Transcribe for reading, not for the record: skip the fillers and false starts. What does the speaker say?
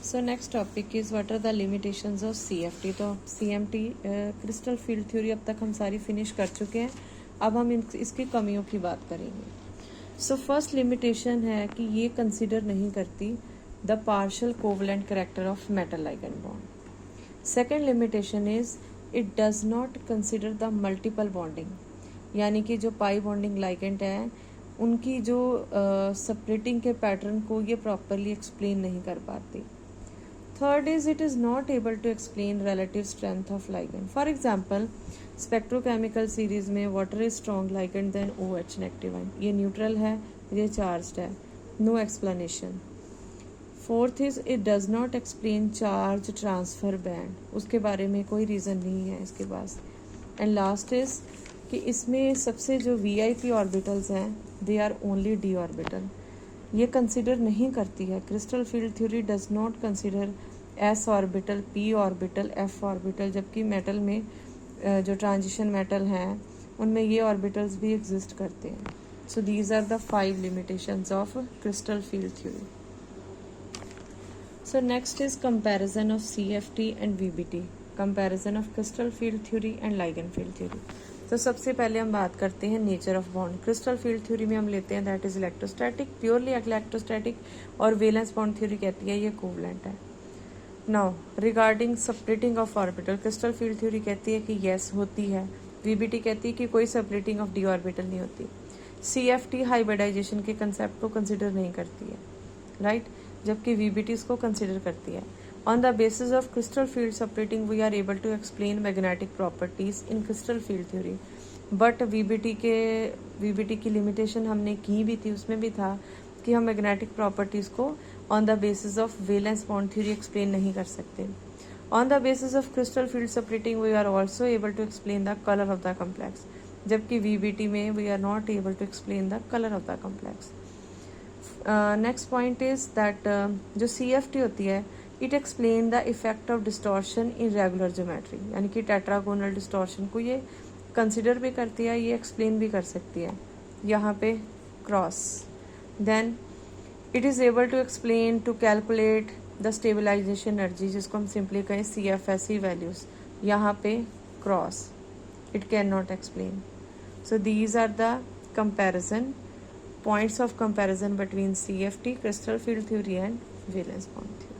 So next topic is what are the limitations of CFT। तो CMT crystal field theory अब तक हम सारी फिनिश कर चुके हैं। अब हम इसकी कमियों की बात करेंगे। सो फर्स्ट लिमिटेशन है कि ये कंसिडर नहीं करती the partial covalent character of metal ligand bond. Second limitation is it does not consider the multiple bonding, यानी कि जो पाई बॉन्डिंग लाइगेंड है उनकी जो सेपरेटिंग के पैटर्न को ये प्रॉपरली एक्सप्लेन नहीं कर पाती। Third is it is not able to explain relative strength of ligand. For example, spectrochemical series में water is strong ligand than OH negative ion. ये neutral है, ये charged है. No explanation. Fourth is it does not explain charge transfer band. उसके बारे में कोई reason नहीं है इसके पास. And last is कि इसमें सबसे जो VIP orbitals हैं they are only d orbital. ये कंसिडर नहीं करती है। Crystal field theory does not consider S orbital, P orbital, F orbital, जबकि मेटल में जो ट्रांजिशन मेटल हैं उनमें ये ऑर्बिटल्स भी एग्जिस्ट करते हैं। So these are the 5 limitations of crystal field theory. So next is comparison of CFT and VBT, comparison of crystal field theory and ligand field theory. तो सबसे पहले हम बात करते हैं nature of bond. Crystal field theory में हम लेते हैं that is electrostatic, purely electrostatic, और वैलेंस बॉन्ड थ्योरी कहती है ये कोवलेंट है। Now regarding separating of orbital, crystal field theory कहती है कि यस होती है, VBT कहती है कि कोई सेपरेटिंग ऑफ d ऑर्बिटल नहीं होती। CFT हाइब्रिडाइजेशन के कंसेप्ट को कंसिडर नहीं करती है, राइट, जबकि VBT इसको कंसिडर करती है। On the basis of crystal field separating, we are able to explain magnetic properties in crystal field theory. But VBT की limitation हमने की भी थी, उसमें भी था कि हम magnetic properties को on the basis of valence bond theory explain नहीं कर सकते। On the basis of crystal field separating, we are also able to explain the color of the complex. जबकि VBT में we are not able to explain the color of the complex. Next point is that जो CFT होती है it explain the effect of distortion in regular geometry, यानी कि tetragonal distortion को ये consider भी करती है, ये एक्सप्लेन भी कर सकती है। यहाँ पे cross, then it is able to explain to calculate the stabilization energy, जिसको हम सिंपली कहें CFSE वैल्यूज। यहाँ पे cross, it can not explain. So these are the comparison points of comparison between CFT, crystal field theory and valence bond theory.